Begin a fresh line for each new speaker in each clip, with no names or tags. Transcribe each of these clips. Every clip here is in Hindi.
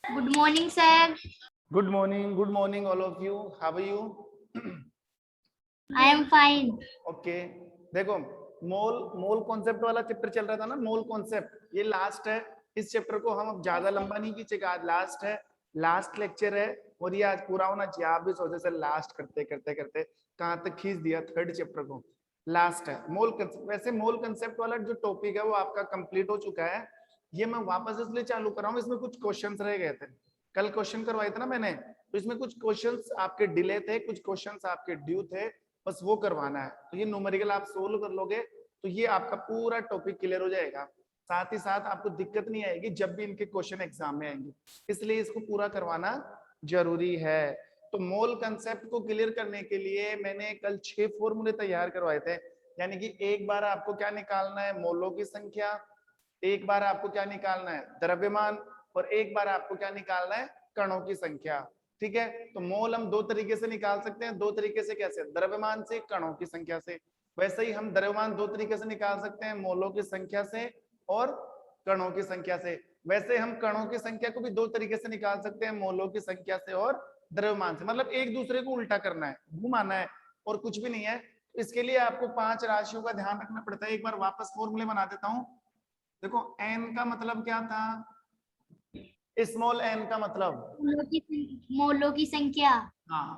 Good morning, sir.
Good morning, all of you. How are you?
I am fine.
Okay. देखो मोल कॉन्सेप्ट वाला चैप्टर चल रहा था ना, मोल कॉन्सेप्ट ये लास्ट है। इस चैप्टर को हम अब ज्यादा लंबा नहीं खींचेगा, आज लास्ट है, लास्ट लेक्चर है और ये आज पूरा होना चाहिए। आप भी सोचे से लास्ट करते करते करते कहाँ तक खींच दिया, थर्ड चैप्टर को लास्ट है मोल कंसेप्ट। वैसे मोल कंसेप्ट वाला जो टॉपिक है वो आपका कंप्लीट हो चुका है। ये मैं वापस इसलिए चालू कर रहा हूँ, इसमें कुछ क्वेश्चंस रह गए थे, कल क्वेश्चन करवाए थे ना मैंने, तो इसमें कुछ क्वेश्चंस आपके डिले थे, कुछ क्वेश्चंस आपके ड्यू थे, बस वो करवाना है। तो ये न्यूमेरिकल आप सोल्व कर लोगे तो ये आपका पूरा टॉपिक क्लियर हो जाएगा। साथ ही साथ आपको दिक्कत नहीं आएगी जब भी इनके क्वेश्चन एग्जाम में आएंगे, इसलिए इसको पूरा करवाना जरूरी है। तो मोल कंसेप्ट को क्लियर करने के लिए मैंने कल 6 फॉर्मूले तैयार करवाए थे। यानी कि एक बार आपको क्या निकालना है, मोलों की संख्या, एक बार आपको क्या निकालना है, द्रव्यमान, और एक बार आपको क्या निकालना है, कणों की संख्या। ठीक है, तो मोल हम दो तरीके से निकाल सकते हैं। दो तरीके से कैसे? द्रव्यमान से, कणों की संख्या से। वैसे ही हम द्रव्यमान दो तरीके से निकाल सकते हैं, मोलों की संख्या से और कणों की संख्या से। वैसे हम कणों की संख्या को भी दो तरीके से निकाल सकते हैं, मोलों की संख्या से और द्रव्यमान से। मतलब एक दूसरे को उल्टा करना है, घुमाना है, और कुछ भी नहीं है। इसके लिए आपको 5 राशियों का ध्यान रखना पड़ता है। एक बार वापस फॉर्मूले बना देता हूं। देखो n का मतलब क्या था, स्मॉल n का मतलब
मोलों की संख्या।
हाँ,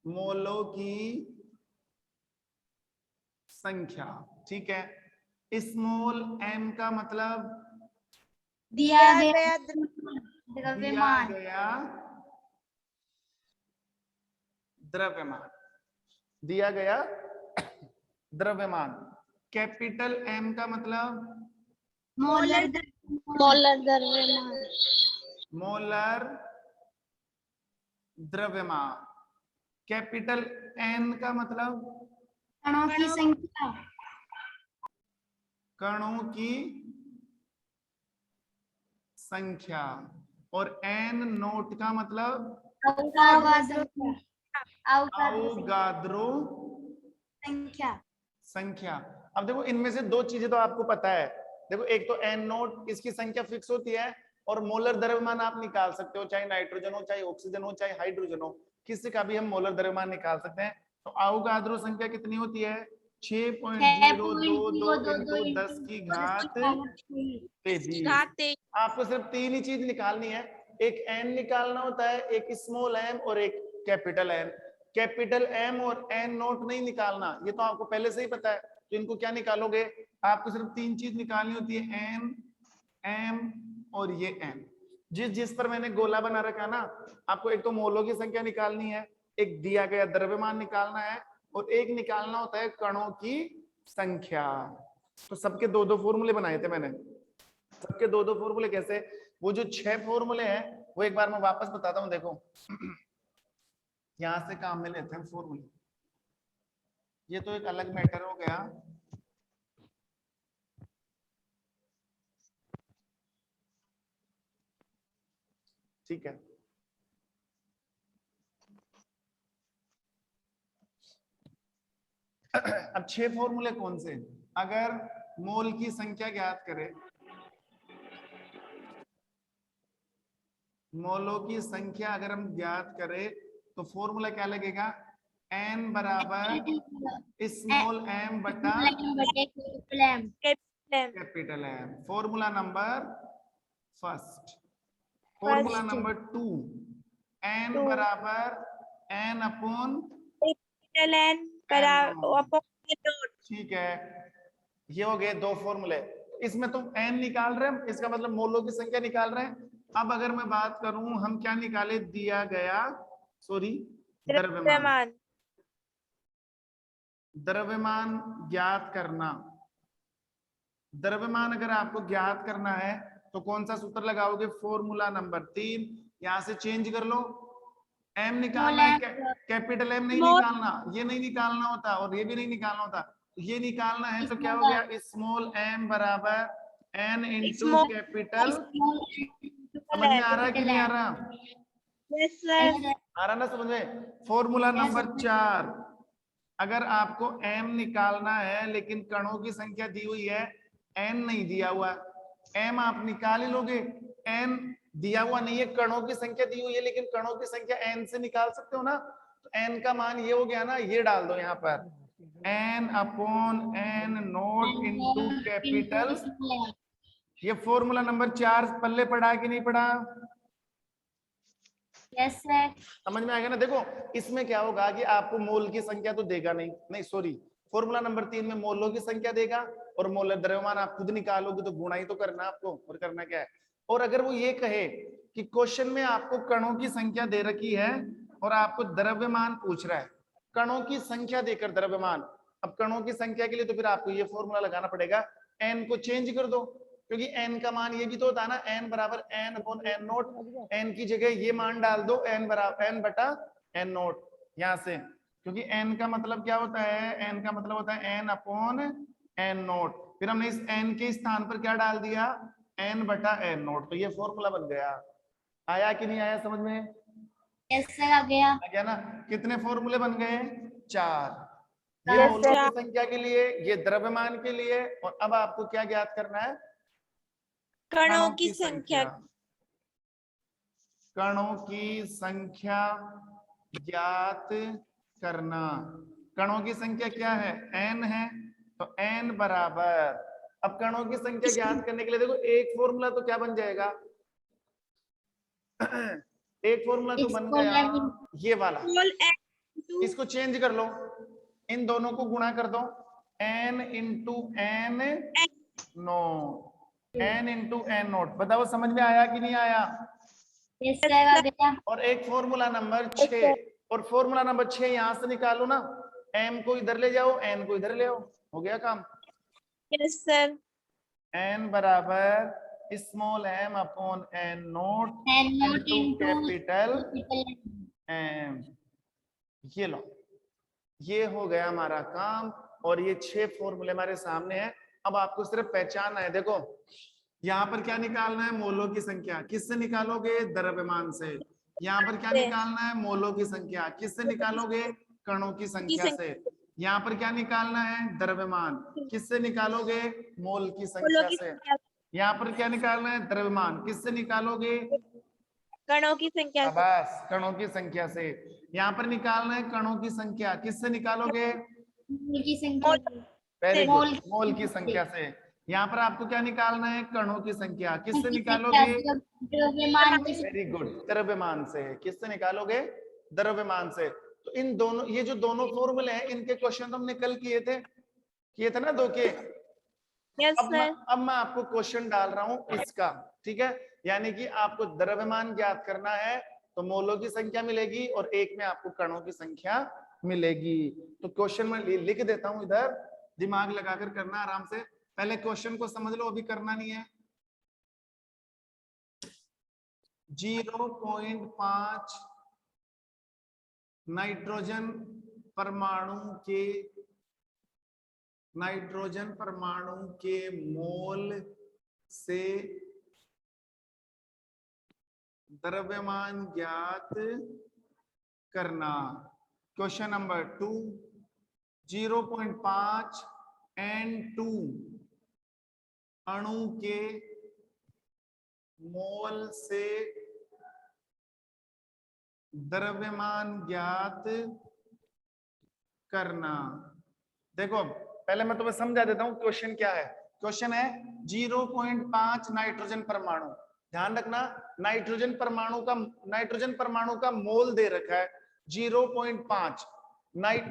मोलों की संख्या। ठीक है, स्मॉल m का मतलब
दिया गया
दिया
द्रव्यमान।
गया द्रव्यमान, दिया गया द्रव्यमान। कैपिटल M का मतलब
मोलर द्रव्यमान।
मोलर द्रव्यमान। कैपिटल N का मतलब
कणों की संख्या।
कणों की संख्या। और n नोट का मतलब अवगाद्रो
संख्या।
संख्या। अब देखो इनमें से दो चीजें तो आपको पता है। देखो एक तो n नोट, इसकी संख्या फिक्स होती है, और मोलर द्रव्यमान आप निकाल सकते हो, चाहे नाइट्रोजन हो, चाहे ऑक्सीजन हो, चाहे हाइड्रोजन हो, किसी का भी हम मोलर द्रव्यमान निकाल सकते हैं। तो अवगाद्रो संख्या कितनी होती है? 6.022 इंटू 10 की घात 23। आपको सिर्फ तीन ही चीज निकालनी है, एक n निकालना होता है, एक स्मॉल m और एक कैपिटल n। कैपिटल M और n नोट नहीं निकालना, ये तो आपको पहले से ही पता है। तो इनको क्या निकालोगे, आपको सिर्फ तीन चीज निकालनी होती है, n, m और ये n। जिस जिस पर मैंने गोला बना रखा है ना, आपको एक तो मोलों की संख्या निकालनी है, एक दिया गया द्रव्यमान निकालना है, और एक निकालना होता है कणों की संख्या। तो सबके दो दो फॉर्मूले बनाए थे मैंने। सबके दो दो फॉर्मूले कैसे? वो जो 6 फॉर्मूले हैं वो एक बार मैं वापस बताता हूं। देखो यहां से काम में लेते हैं फॉर्मूले, ये तो एक अलग मैटर हो गया। ठीक है, अब 6 फॉर्मूले कौन से? अगर मोल की संख्या ज्ञात करें, मोलों की संख्या अगर हम ज्ञात करें तो फॉर्मूला क्या लगेगा, n बराबर स्मॉल m बटा capital M। Formula number first. Formula number 2, n बराबर n अपॉन ठीक है, ये हो गए दो फॉर्मूले। इसमें तो n निकाल रहे हैं, इसका मतलब मोलों की संख्या निकाल रहे हैं। अब अगर मैं बात करूं, हम क्या निकाले, दिया गया द्रव्यमान। द्रव्यमान ज्ञात करना। द्रव्यमान अगर आपको ज्ञात करना है तो कौन सा सूत्र लगाओगे, फॉर्मूला नंबर 3। यहां से चेंज कर लो, m निकालना है, कैपिटल M नहीं निकालना, ये नहीं निकालना होता और ये भी नहीं निकालना होता, ये निकालना है। तो क्या हो गया, स्मॉल m बराबर n इंटू कैपिटल। समझ में आ रहा है कि नहीं आ रहा? आ रहा ना समझ में? फॉर्मूला नंबर 4, अगर आपको m निकालना है लेकिन कणों की संख्या दी हुई है, n नहीं दिया हुआ, m आप निकाल ही लोगे। n दिया हुआ नहीं है, कणों की संख्या दी हुई है, लेकिन कणों की संख्या n से निकाल सकते हो ना। तो n का मान ये हो गया ना, ये डाल दो यहाँ पर n upon n note into capital. ये फॉर्मूला नंबर 4 पल्ले पढ़ा कि नहीं पढ़ा?
Yes sir.
समझ में आ गया ना। देखो इसमें क्या होगा कि आपको मोल की संख्या तो देगा नहीं, नहीं सॉरी, फॉर्मूला नंबर 3 में मोलों की संख्या देगा और मोलर द्रव्यमान आप खुद निकालोगे, तो गुणा ही तो करना आपको, और करना क्या है। और अगर वो ये कहे कि क्वेश्चन में आपको कणों की संख्या दे रखी है और आपको द्रव्यमान पूछ रहा है, कणों की संख्या देकर द्रव्यमान, अब कणों की संख्या के लिए तो फिर आपको ये फॉर्मूला लगाना पड़ेगा, एन को चेंज कर दो, क्योंकि एन का मान ये भी तो होता है ना, एन बराबर N upon N nought. N की जगह ये मान डाल दो, एन बराबर एन बटा एन नोट यहां से, क्योंकि एन का मतलब क्या होता है, एन का मतलब होता है एन अपॉन एन नोट। फिर हमने इस एन के स्थान पर क्या डाल दिया, एन बटा एन नोट, तो ये फॉर्मूला बन गया। आया कि नहीं आया समझ में?
यस सर आ गया।
आ गया ना। कितने फॉर्मूले बन गए? 4। ये
Yes,
मोलों की संख्या के लिए, ये द्रव्यमान के लिए, और अब आपको क्या ज्ञात करना है?
कणों की संख्या।
कणों की संख्या ज्ञात करना। कणों की संख्या क्या है? n है, तो n बराबर, अब कणों की संख्या ज्ञात करने के लिए देखो एक फॉर्मूला तो क्या बन जाएगा, एक फॉर्मूला तो बन गया ये वाला, इसको चेंज कर लो, इन दोनों को गुणा कर दो, n into N nought, n into N nought. बताओ समझ में आया कि नहीं आया?
यस सर आ गया।
और एक फॉर्मूला नंबर 6, और फॉर्मूला नंबर 6 यहां से निकालो ना, m को इधर ले जाओ, n को इधर ले आओ, हो गया काम।
Yes sir.
n बराबर small m upon n note into capital m। ये लो, ये हो गया हमारा काम, और ये 6 फॉर्मूले हमारे सामने हैं। अब आपको सिर्फ पहचानना है। देखो यहाँ पर क्या निकालना है, मोलों की संख्या, किससे निकालोगे? द्रव्यमान से। यहाँ पर क्या निकालना है? मोलों की संख्या, किससे निकालोगे? कणों की संख्या से। यहाँ पर क्या निकालना है? द्रव्यमान, किससे निकालोगे? मोल की संख्या से। यहाँ पर क्या निकालना है? द्रव्यमान, किससे निकालोगे?
कणों की संख्या से।
बस कणों की संख्या से। यहाँ पर निकालना है कणों की संख्या, किससे निकालोगे?
मोल की संख्या।
वेरी गुड,
मोल
मोल की संख्या से। यहाँ पर आपको क्या निकालना है? कणों की संख्या, किससे निकालोगे?
द्रव्यमान की
वेरी गुड, द्रव्यमान से। किससे निकालोगे? द्रव्यमान से। तो इन दोनों, ये जो दोनों फॉर्मूले हैं, इनके क्वेश्चन हमने कल किए थे ना 2 के।
Yes sir.
अब मैं आपको क्वेश्चन डाल रहा हूं इसका, ठीक है? यानी कि आपको द्रव्यमान ज्ञात करना है, तो मोलों की संख्या मिलेगी और एक में आपको कणों की संख्या मिलेगी। तो क्वेश्चन में लिख देता हूं इधर, दिमाग लगाकर करना आराम से। पहले क्वेश्चन को समझ लो, अभी करना नहीं है। 0.5 नाइट्रोजन परमाणु के मोल से द्रव्यमान ज्ञात करना। क्वेश्चन नंबर 2, 0.5 N2 अणु के मोल से द्रव्यमान ज्ञात करना। देखो पहले मैं तुम्हें समझा देता हूं क्वेश्चन क्या है। क्वेश्चन है 0.5 नाइट्रोजन परमाणु, ध्यान रखना, नाइट्रोजन परमाणु का मोल दे रखा है 0.5।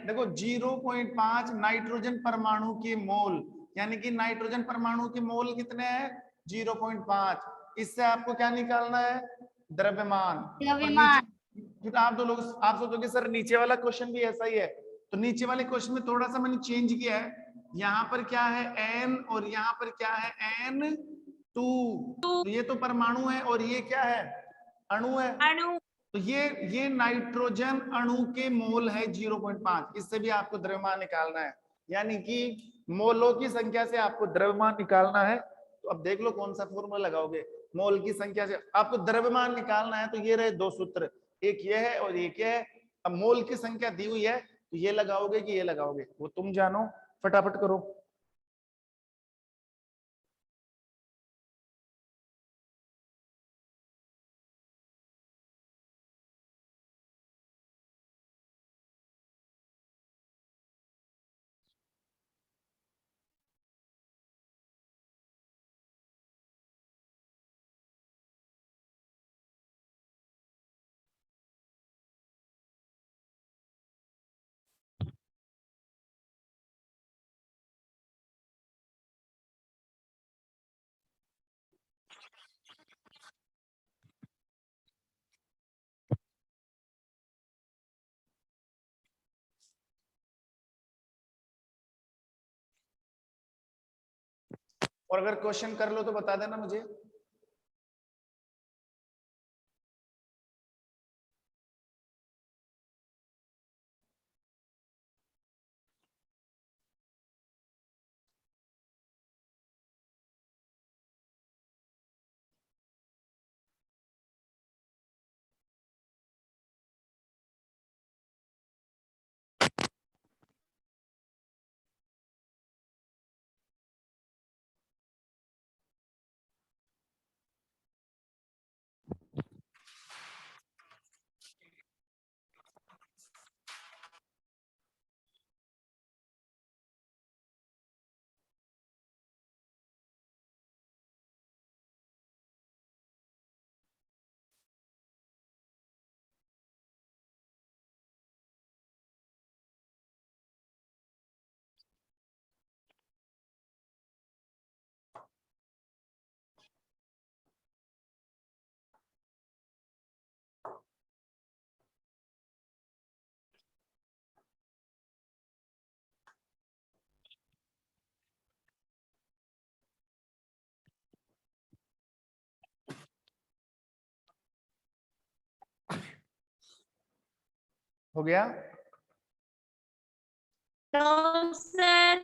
देखो 0.5 नाइट्रोजन परमाणु के मोल, यानी कि नाइट्रोजन परमाणु के मोल कितने हैं? 0.5। इससे आपको क्या निकालना है? द्रव्यमान। फिर आप सोचोगे सर नीचे वाला क्वेश्चन भी ऐसा ही है, तो नीचे वाले क्वेश्चन में थोड़ा सा मैंने चेंज किया है। यहाँ पर क्या है? n, और यहाँ पर क्या है? N2। तो ये तो परमाणु है और ये क्या है? अणु है।
अणु।
तो ये नाइट्रोजन अणु के मोल है 0.5। इससे भी आपको द्रव्यमान निकालना है, यानी कि मोलों की संख्या से आपको द्रव्यमान निकालना है। तो अब देख लो कौन सा फॉर्मूला लगाओगे। मोल की संख्या से आपको द्रव्यमान निकालना है, तो ये रहे 2 सूत्र, एक ये है और एक ये है। अब मोल की संख्या दी हुई है, तो ये लगाओगे कि ये लगाओगे, वो तुम जानो, फटाफट करो। और अगर क्वेश्चन कर लो तो बता देना मुझे। हो गया?
No sir.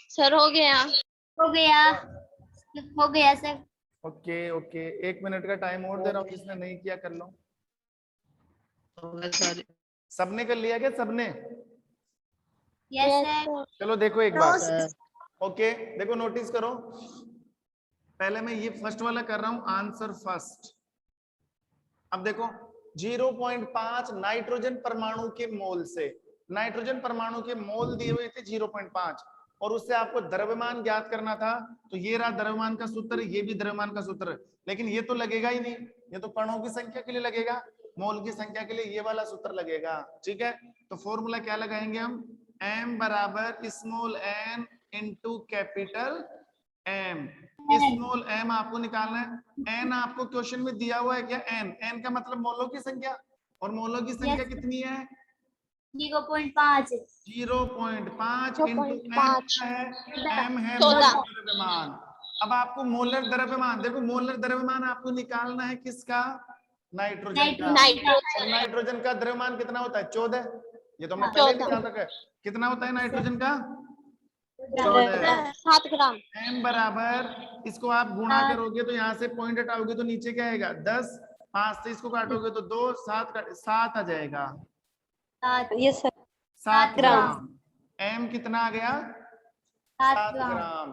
सर हो गया।
हो गया, हो गया सर।
ओके ओके, 1 मिनट का टाइम और दे रहा हूँ, जिसने नहीं किया कर लो। सबने कर लिया क्या? सबने?
Yes
yes
sir.
सर।
चलो देखो एक
नो
बात।
सर।
ओके देखो, नोटिस करो, पहले मैं ये फर्स्ट वाला कर रहा हूं, आंसर फर्स्ट। अब देखो 0.5 नाइट्रोजन परमाणु के मोल से, नाइट्रोजन परमाणु के मोल दिए हुए थे 0.5, और उससे आपको द्रव्यमान ज्ञात करना था। तो ये रहा द्रव्यमान का सूत्र, ये भी द्रव्यमान का सूत्र, लेकिन ये तो लगेगा ही नहीं, ये तो कणों की संख्या के लिए लगेगा, मोल की संख्या के लिए ये वाला सूत्र लगेगा। ठीक है, तो फॉर्मूला क्या लगाएंगे हम? m बराबर small n into capital M। Small m आपको निकालना है। n आपको क्वेश्चन में दिया हुआ है क्या? n का मतलब मोलों की संख्या, और मोलों की संख्या
Yes.
कितनी है?
0.5।
0.5 इंटू m है, m है
14।
मोलर द्रव्यमान। अब आपको मोलर द्रव्यमान, देखो मोलर द्रव्यमान आपको निकालना है किसका? नाइट्रोजन का।
नाइट्रोजन।
और नाइट्रोजन का द्रव्यमान कितना होता है? 14। ये तो हमने
हाँ।
पहले
14।
निकाल रखा है। कितना होता है नाइट्रोजन का?
14।
7 ग्राम।
m बराबर, इसको आप गुणा करोगे तो यहाँ से पॉइंट हटाओगे तो नीचे क्या आएगा? 10, 5 से इसको काटोगे तो 2, 7 आ जाएगा।
7
यस सर।
7
ग्राम।
ग्राम। m कितना आ गया?
7
7
ग्राम।
ग्राम।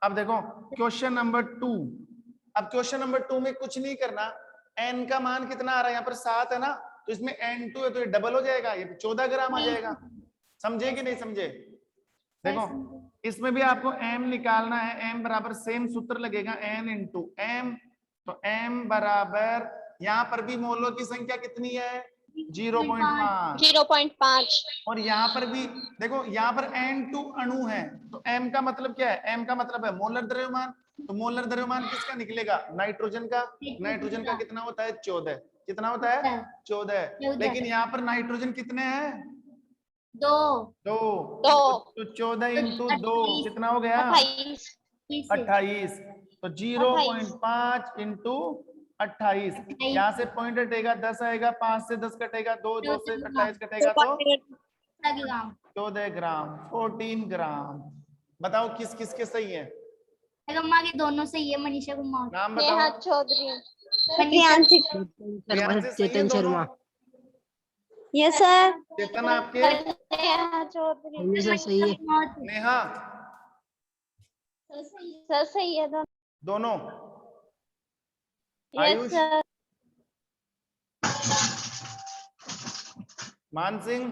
अब देखो क्वेश्चन नंबर 2। अब क्वेश्चन नंबर 2 में कुछ नहीं करना, n का मान कितना आ रहा है? यहाँ पर 7 है ना, तो इसमें n2 है तो ये डबल हो जाएगा, ये 14 ग्राम आ जाएगा। समझे कि नहीं समझे? देखो इसमें भी आपको m निकालना है, m बराबर सेम सूत्र लगेगा n इंटू m। तो m बराबर, यहाँ पर भी मोलों की संख्या कितनी है? 0.5।
0.5।
और यहाँ पर भी देखो, यहाँ पर N2 अणु है, तो m का मतलब क्या है? m का मतलब है मोलर द्रव्यमान। तो मोलर द्रव्यमान किसका निकलेगा? नाइट्रोजन का। नाइट्रोजन का कितना होता है? 14। कितना होता है? 14। लेकिन यहाँ पर नाइट्रोजन कितने हैं?
2।
2। तो 14 इंटू 2 कितना हो गया?
28।
28। तो 0.5 इंटू 28। यहाँ से पॉइंट हटेगा, 10 आएगा, 5 से 10 कटेगा, 2 से 28 कटेगा, तो
ग्राम।
14 ग्राम, 14 ग्राम। बताओ किस किस के सही है?
अम्मा के दोनों सही है। मनीषा कुमार।
नाम
नेहा
बताओ।
चौधरी।
प्रियांशी।
प्रियांशी सही है दोनों?
Yes sir.
चेतन आपके?
नेहा चौधरी।
सही है।
नेहा?
सर सही है
दोनों?
यस
आयुष?
सर।
मान सिंह?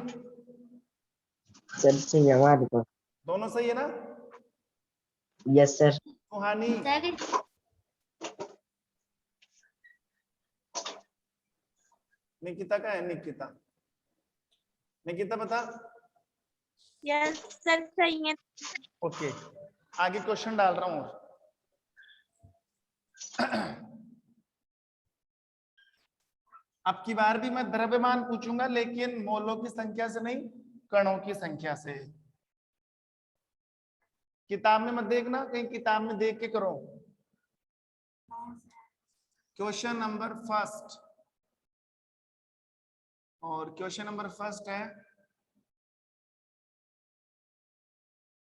सर सही है हमारे को।
दोनों सही है ना?
Yes sir.
सुहानी? निकिता का है? निकिता, निकिता बता।
यस सर सही है।
ओके, आगे क्वेश्चन डाल रहा हूं। अब की बार भी मैं द्रव्यमान पूछूंगा, लेकिन मोलों की संख्या से नहीं, कणों की संख्या से। किताब में मत देखना, कहीं किताब में देख के करो। क्वेश्चन नंबर फर्स्ट, और क्वेश्चन नंबर फर्स्ट है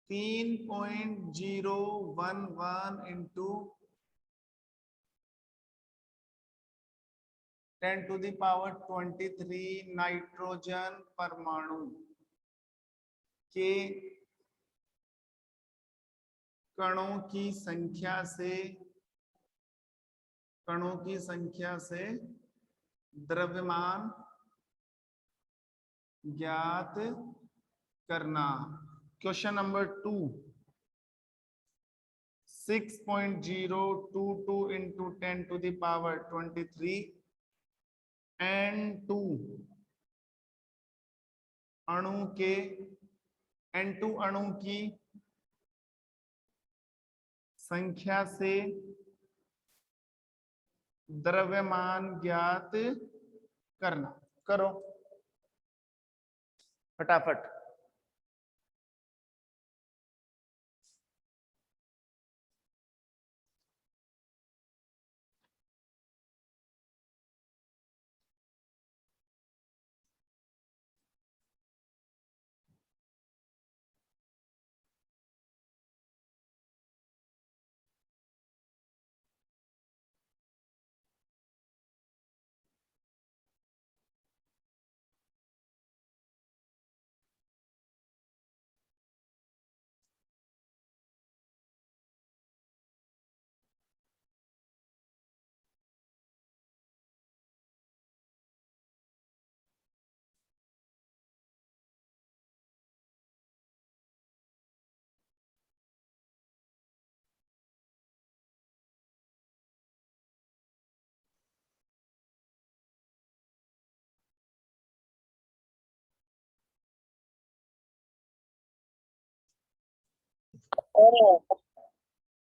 3.011 इंटू 10⁻23 नाइट्रोजन परमाणु के कणों की संख्या से द्रव्यमान ज्ञात करना। क्वेश्चन नंबर 2, 6.022 इंटू 10⁻23 N2 अणु की संख्या से द्रव्यमान ज्ञात करना। करो फटाफट।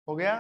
हो गया?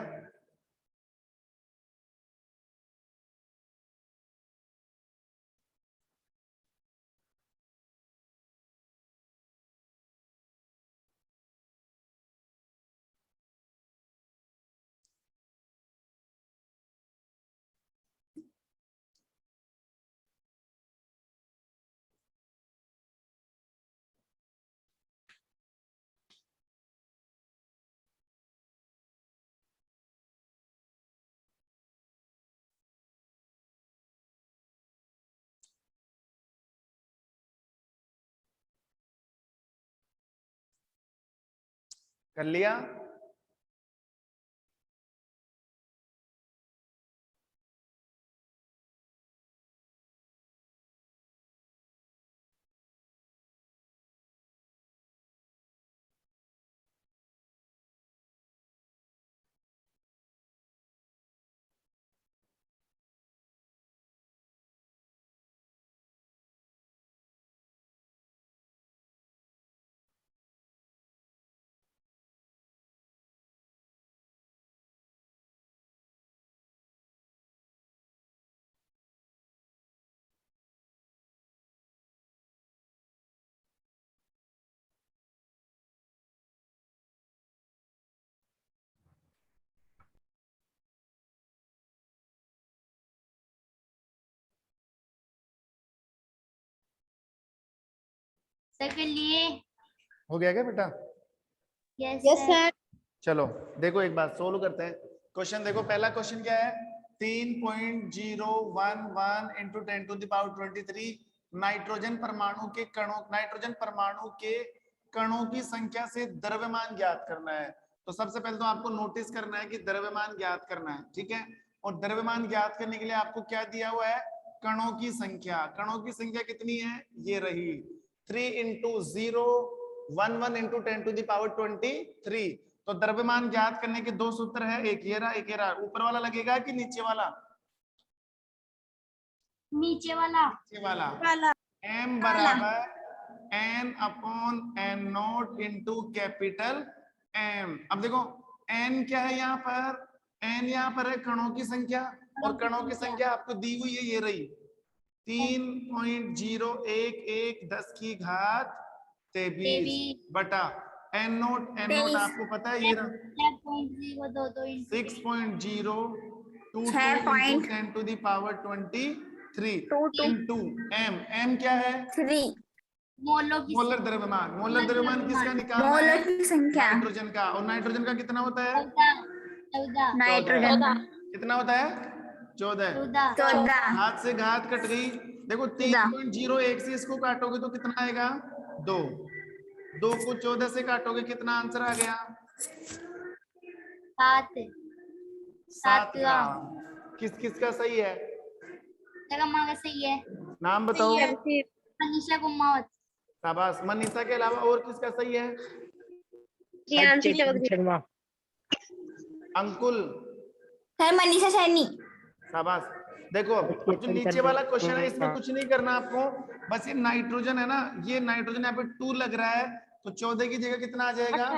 कर लिया?
सर के लिए।
हो गया क्या बेटा?
Yes
yes
sir.
सर।
चलो देखो एक बात सोल्व करते हैं। क्वेश्चन देखो, पहला क्वेश्चन क्या है? 3.011 इंटू 10⁻23 नाइट्रोजन परमाणु के कणों की संख्या से द्रव्यमान ज्ञात करना है। तो सबसे पहले तो आपको नोटिस करना है कि द्रव्यमान ज्ञात करना है, ठीक है। और द्रव्यमान ज्ञात करने के लिए आपको क्या दिया हुआ है? कणों की संख्या। कणों की संख्या कितनी है? ये रही 3.011 इंटू 10⁻23। तो द्रव्यमान ज्ञात करने के दो सूत्र है, एक ये रहा, एक ये रहा। ऊपर वाला लगेगा कि नीचे वाला?
नीचे वाला।
नीचे वाला।
वाला।
m बराबर n upon n note into capital M। अब देखो n क्या है यहाँ पर? n यहाँ पर है कणों की संख्या, और कणों की संख्या आपको दी हुई है, ये रही। 3.011 10 की घात 23
23
बटा एन नोट आपको पता है ये
6.022
6.022 into 10 to the power 23 into m क्या है
मोलों की
मोलर द्रव्यमान किसका निकालना है
की संख्या
नाइट्रोजन का और नाइट्रोजन का कितना होता है
14
नाइट्रोजन
14
कितना होता है 14
14
हाथ से घात कट गई देखो 3.01 से इसको काटोगे तो कितना आएगा 2 को 14 से काटोगे कितना आंसर आ गया 7 ग्राम किस का सही है
जगह सही है
नाम बताओ
मनीषा कुमावत
शाबाश मनीषा के अलावा और किसका सही है
चेतन शर्मा
अंकुल
सर मनीषा सैनी
शाबाश देखो अब जो नीचे वाला क्वेश्चन है इसमें कुछ नहीं करना आपको बस ये नाइट्रोजन है ना ये नाइट्रोजन यहाँ पे 2 लग रहा है तो 14 की जगह कितना आ जाएगा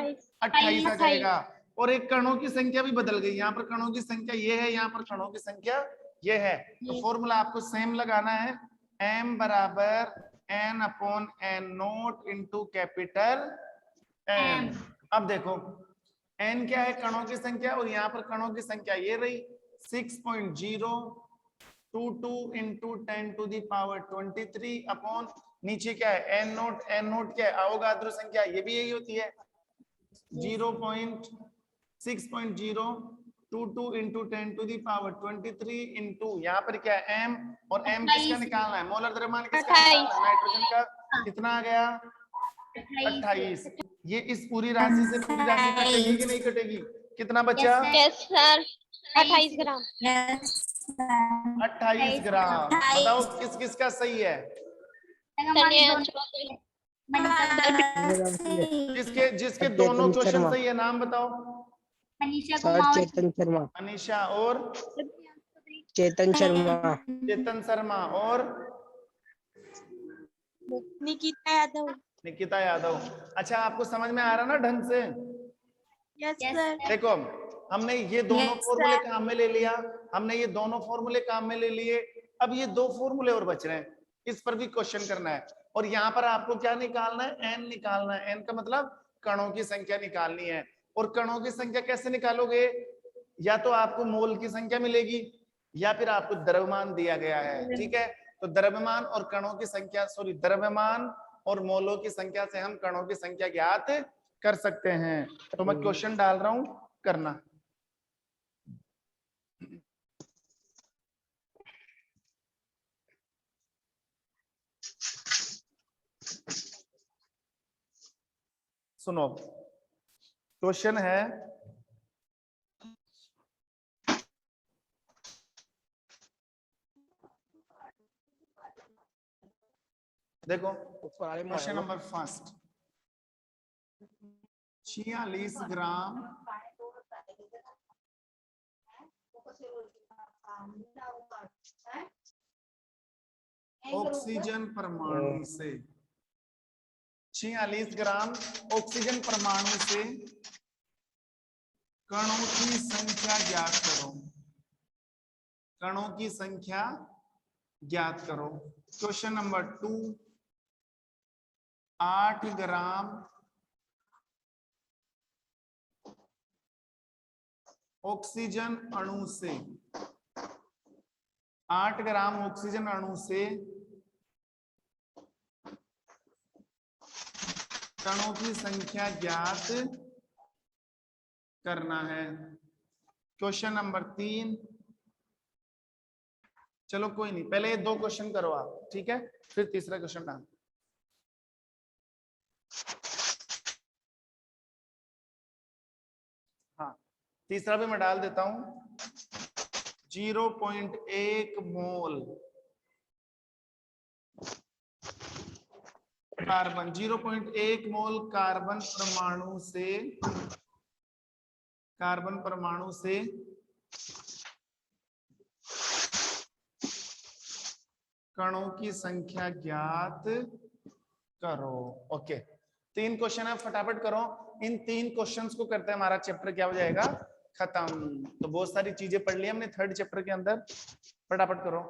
28 आ जाएगा और एक कणों की संख्या भी बदल गई यहाँ पर कणों की संख्या ये है यहाँ पर कणों की संख्या ये है तो फॉर्मूला आपको सेम लगाना है m बराबर n upon n note into capital M अब देखो n क्या है कणों की संख्या और यहाँ पर कणों की संख्या ये रही 6.022 into 10 to the power 23 upon नीचे क्या है n नोट क्या है अवोगाद्रो संख्या ये भी यही होती है 6.022 into 10 to the power 23 into यहाँ पर क्या है m और m किसका निकालना है मोलर द्रव्यमान किसका निकालना है नाइट्रोजन का कितना आ गया 28 ये इस पूरी राशि से पूरी राशि कटेगी कि नहीं कटेगी कितना बचा
यस सर 28 ग्राम
28 ग्राम बताओ किसका सही है जिसके दोनों क्वेश्चन सही है नाम बताओ
मनीषा
सर
कुमावत
चेतन शर्मा
अनीशा और
चेतन शर्मा
चेतन शर्मा और निकिता यादव अच्छा आपको समझ में आ रहा ना ढंग से
यस
Yes,
सर
देखो हमने ये दोनों फॉर्मूले काम में ले लिया हमने ये दोनों फॉर्मूले काम में ले लिए अब ये 2 फॉर्मूले और बच रहे हैं इस पर भी क्वेश्चन करना है और यहाँ पर आपको क्या निकालना है n निकालना है n का मतलब कणों की संख्या निकालनी है और कणों की संख्या कैसे निकालोगे या तो आपको मोल की संख्या मिलेगी या फिर आपको द्रव्यमान दिया गया है ठीक है तो द्रव्यमान और कणों की संख्या द्रव्यमान और मोलों की संख्या से हम कणों की संख्या ज्ञात कर सकते हैं तो मैं क्वेश्चन डाल रहा हूं करना सुनो क्वेश्चन है देखो question number first 46 gram oxygen परमाणु से 46 ग्राम ऑक्सीजन परमाणु से कणों की संख्या ज्ञात करो कणों की संख्या ज्ञात करो क्वेश्चन नंबर 2 8 ग्राम ऑक्सीजन अणु से 8 ग्राम ऑक्सीजन अणु से कणों की संख्या ज्ञात करना है क्वेश्चन नंबर 3 चलो कोई नहीं पहले ये 2 क्वेश्चन करो आप ठीक है फिर तीसरा क्वेश्चन डाल हाँ तीसरा भी मैं डाल देता हूं 0.1 मोल कार्बन 0.1 मोल कार्बन परमाणु से कणों की संख्या ज्ञात करो ओके 3 क्वेश्चन है फटाफट करो इन 3 क्वेश्चंस को करते हैं हमारा चैप्टर क्या हो जाएगा खत्म तो बहुत सारी चीजें पढ़ ली हमने 3rd चैप्टर के अंदर फटाफट करो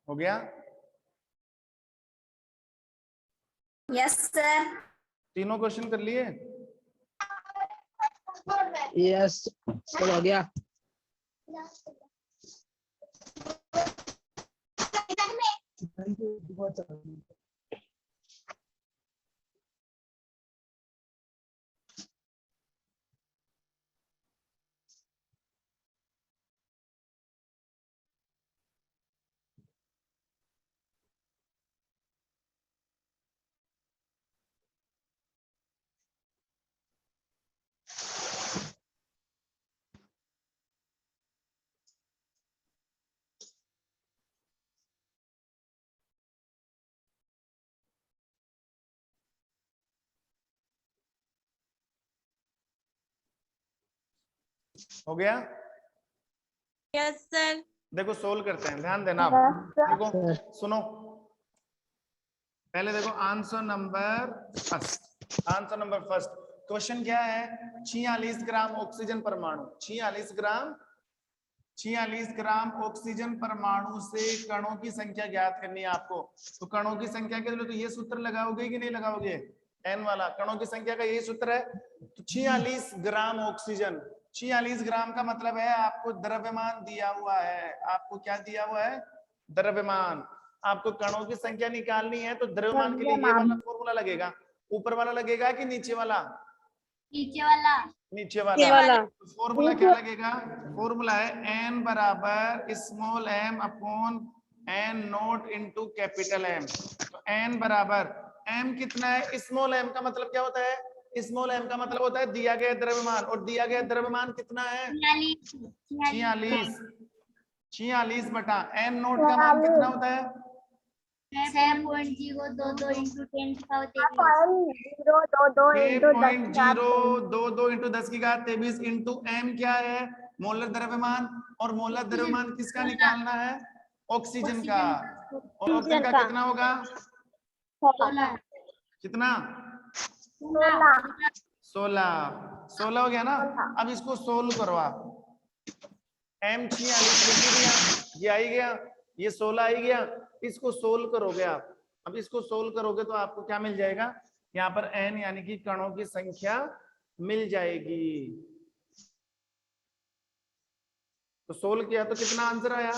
हो गया?
Yes sir.
तीनों क्वेश्चन कर लिए?
यस सर हो गया।
हो गया?
Yes sir.
देखो सोल्व करते हैं, ध्यान देना आप। देखो सुनो, पहले देखो answer number first. Answer number first question क्या है? 46 ग्राम ऑक्सीजन परमाणु, 46 ग्राम ऑक्सीजन परमाणु से कणों की संख्या ज्ञात करनी है आपको। तो कणों की संख्या के लिए तो ये सूत्र लगाओगे कि नहीं लगाओगे? एन वाला कणों की संख्या का यही सूत्र है। तो 46 ग्राम ऑक्सीजन, 46 ग्राम का मतलब है आपको द्रव्यमान दिया हुआ है। आपको क्या दिया हुआ है? द्रव्यमान। आपको कणों की संख्या निकालनी है तो द्रव्यमान के लिए ये वाला फॉर्मूला लगेगा। ऊपर वाला लगेगा कि नीचे वाला?
नीचे वाला।
नीचे वाला। फॉर्मूला क्या लगेगा? फॉर्मूला है एन बराबर small M upon N nought into capital M. तो एन बराबर एम कितना है? स्मॉल एम का मतलब क्या होता है? स्मॉल एम का मतलब होता है दिया गया द्रव्यमान, और दिया गया द्रव्यमान कितना है? 46 बटा एन नोट का मान कितना होता है?
6.022 into 10 की पावर
6.022 इंटू 10 की घात 23 इंटू एम क्या है? मोलर द्रव्यमान। और मोलर द्रव्यमान किसका निकालना है? ऑक्सीजन का। और ऑक्सीजन का कितना होगा?
16।
कितना? 16 हो गया ना? अब इसको सोल्व करो आप। एम 46 लिख दिया, ये आई गया, ये 16 आई गया। इसको सोल्व करोगे आप। अब इसको सोल्व करोगे तो आपको क्या मिल जाएगा? यहाँ पर एन यानी कि कणों की संख्या मिल जाएगी। तो सोल्व किया तो कितना आंसर आया?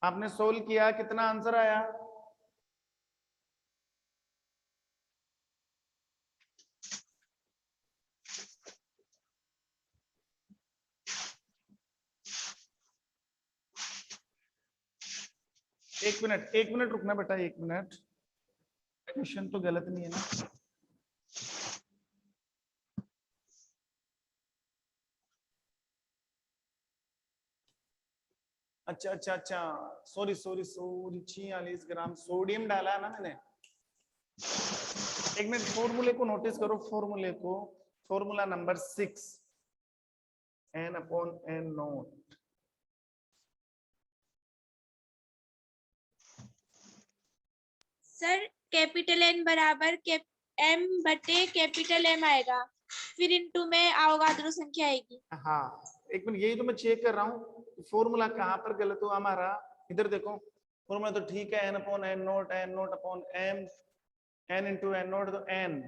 आपने सोल्व किया, कितना आंसर आया? एक मिनट रुकना बेटा, 1 मिनट। क्वेश्चन तो गलत नहीं है ना? अच्छा अच्छा अच्छा, sorry sorry sorry, 46 gram sodium डाला है ना मैंने। एक मिनट, फॉर्मूले को नोटिस करो, फॉर्मूले को, formula number 6, n/n0।
Sir capital N बराबर एम बटे कैपिटल एम आएगा, फिर इनटू में अवोगाद्रो संख्या आएगी।
हाँ एक मिनट, यही तो मैं चेक कर रहा हूँ फॉर्मूला कहाँ पर गलत हुआ हमारा। इधर देखो, फॉर्मूला तो ठीक है, n/n0, n0/m, n into n0 तो n,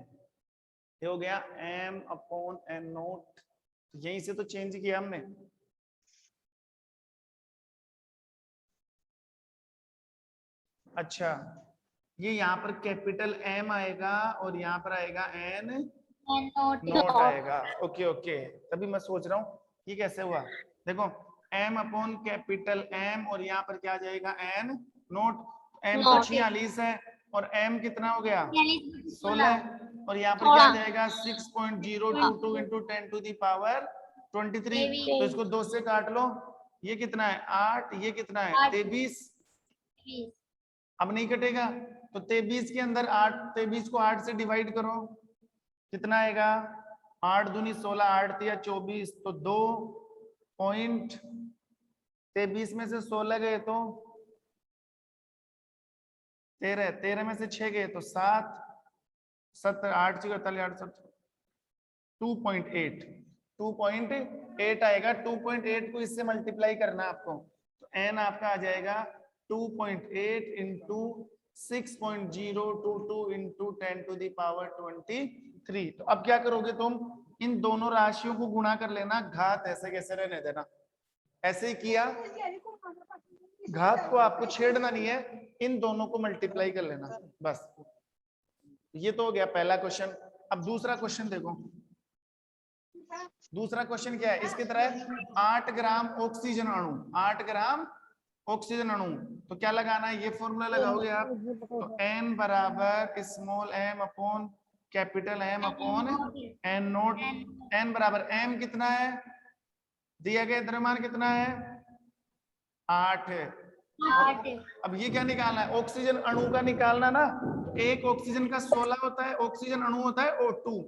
ये हो गया m/n0। यहीं से तो चेंज किया हमने। अच्छा, ये यहाँ पर कैपिटल M आएगा और यहाँ पर आएगा n नोट आएगा। ओके ओके, तभी मैं सोच रहा हूँ ये कैसे हुआ। देखो m/ कैपिटल M और यहाँ पर क्या आ जाएगा n नोट। m तो 46 है और m कितना हो गया 16, और यहाँ पर क्या आ जाएगा 6.022 इंटू 10 टू दी पावर 23। तो इसको 2 से काट लो, ये कितना है 8, ये कितना है 23। अब नहीं कटेगा तो 23 के अंदर 8, 23 को 8 से डिवाइड करो, कितना आएगा 8 दूनी 16, 8 तिया 24, तो 2.23 में से 16 गए तो 13, 13 में से 6 गए तो 7, 7 8 48 8 2.8, 2.8 आएगा। 2.8 को इससे मल्टीप्लाई करना आपको, तो n आपका आ जाएगा 2.8 into 6.022 into 10 to the power 23। तो अब क्या करोगे तुम, इन दोनों राशियों को गुणा कर लेना, घात ऐसे कैसे रहने देना, ऐसे ही किया, घात को आपको छेड़ना नहीं है, इन दोनों को मल्टीप्लाई कर लेना बस। ये तो हो गया पहला क्वेश्चन। अब दूसरा क्वेश्चन देखो, दूसरा क्वेश्चन क्या है, इसकी तरह 8 ग्राम ऑक्सीजन अणु, 8 ग्राम ऑक्सीजन अणु, तो क्या लगाना है, ये फॉर्मूला लगाओगे आप, तो n बराबर small m upon capital M upon n note. n बराबर m कितना है दिया गया, द्रव्यमान कितना है 8 है। अब ये क्या निकालना है, ऑक्सीजन अणु का निकालना ना। एक ऑक्सीजन का 16 होता है, ऑक्सीजन अणु होता है O2।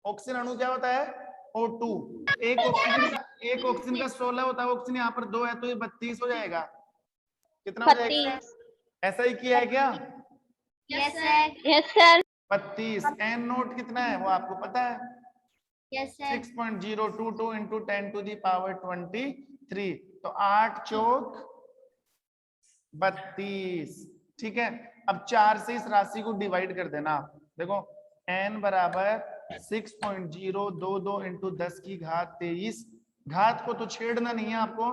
ऑक्सीजन अणु क्या होता है O2। एक ऑक्सीजन का 16 होता है, ऑक्सीजन यहाँ पर 2 है तो ये 32 हो जाएगा। कितना हो जाएगा, ऐसा ही किया है क्या?
Yes sir,
yes sir.
32। n nought कितना है वो आपको पता है,
yes sir,
6.022 into 10 to the power 23। तो 8 चौक 32, ठीक है। अब 4 से इस राशि को डिवाइड कर देना आप। देखो n बराबर 6.022 इंटू 10 की घात 23, घात को तो छेड़ना नहीं है आपको,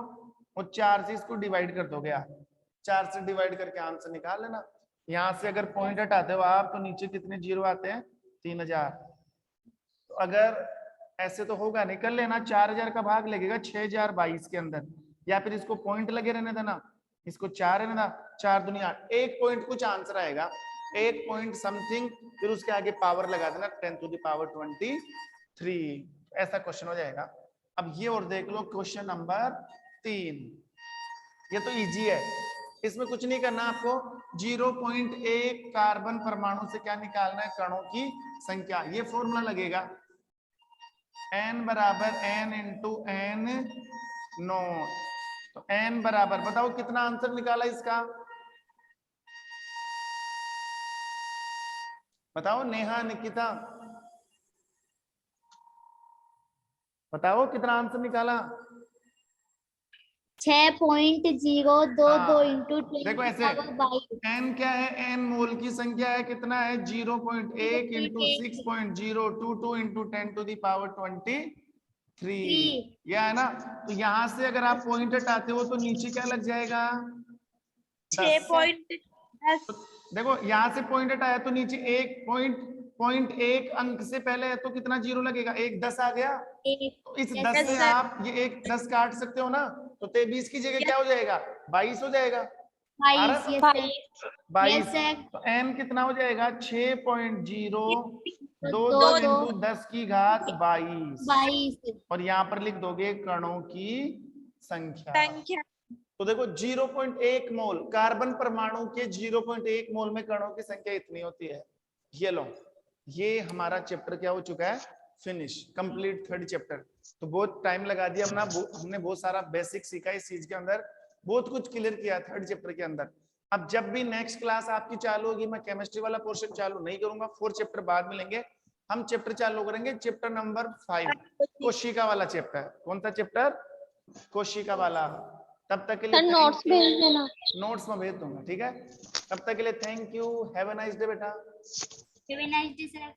और 4 से इसको डिवाइड कर दोगे आप, 4 से डिवाइड करके आंसर निकाल लेना। यहाँ से अगर पॉइंट हटाते हो आप तो नीचे कितने जीरो आते हैं 3000। तो अगर ऐसे तो होगा नहीं, कर लेना, 4000 का भाग लगेगा 6022 के अंदर, या फिर इसको पॉइंट लगे रहने देना, इसको 4 रहने देना, 4 दूनी 8, एक पॉइंट कुछ आंसर आएगा, एक पॉइंट समथिंग, फिर उसके आगे पावर लगा देना 10 टू दी पावर 23, ऐसा क्वेश्चन हो जाएगा। अब ये और देख लो क्वेश्चन नंबर 3, ये तो इजी है, इसमें कुछ नहीं करना आपको। 0.1 कार्बन परमाणु से क्या निकालना है, कणों की संख्या। ये फॉर्मूला लगेगा n बराबर n इंटू n नोट। तो n बराबर बताओ कितना आंसर निकाला इसका, बताओ नेहा निकिता, बताओ कितना आंसर निकाला।
6.022 इंटू
देखो ऐसे n क्या है, n मोल की संख्या है, कितना है 0.1 into 6.022 into 10 to the power 23, यह है ना। तो यहाँ से अगर आप पॉइंट हटाते हो तो नीचे क्या लग जाएगा
6.10।
देखो यहाँ से पॉइंट हटाया तो नीचे 1.1 अंक से पहले है तो कितना जीरो लगेगा, 1 10 आ गया। तो इस 10 से आप ये 1 10 काट सकते हो ना, तो 23 की जगह क्या हो जाएगा 22 हो जाएगा।
22 yes sir
22
yes sir
तो n कितना हो जाएगा 6.0
दो
2 इंटू 10 की घात 22
22
और यहाँ पर लिख दोगे कणों की संख्या।
संख्या
तो देखो 0.1 मोल कार्बन परमाणु के 0.1 मोल में कणों की संख्या इतनी होती है। ये लो, ये हमारा चैप्टर क्या हो चुका है, फिनिश, कंप्लीट थर्ड चैप्टर। तो बहुत टाइम लगा दिया हमने बहुत सारा बेसिक सीखा इस चीज के अंदर, बहुत कुछ क्लियर किया थर्ड चैप्टर के अंदर। अब जब भी नेक्स्ट क्लास आपकी चालू होगी, मैं केमिस्ट्री वाला पोर्शन चालू नहीं करूंगा, 4 चैप्टर बाद में लेंगे, हम चैप्टर चालू करेंगे चैप्टर नंबर 5 कोशिका वाला चैप्टर। कौन सा चैप्टर, कोशिका वाला। तब तक के लिए
सर नोट्स भेज देना।
नोट्स में भेज दूंगा, ठीक है। तब तक के लिए thank you, have a nice day बेटा।
have a nice day sir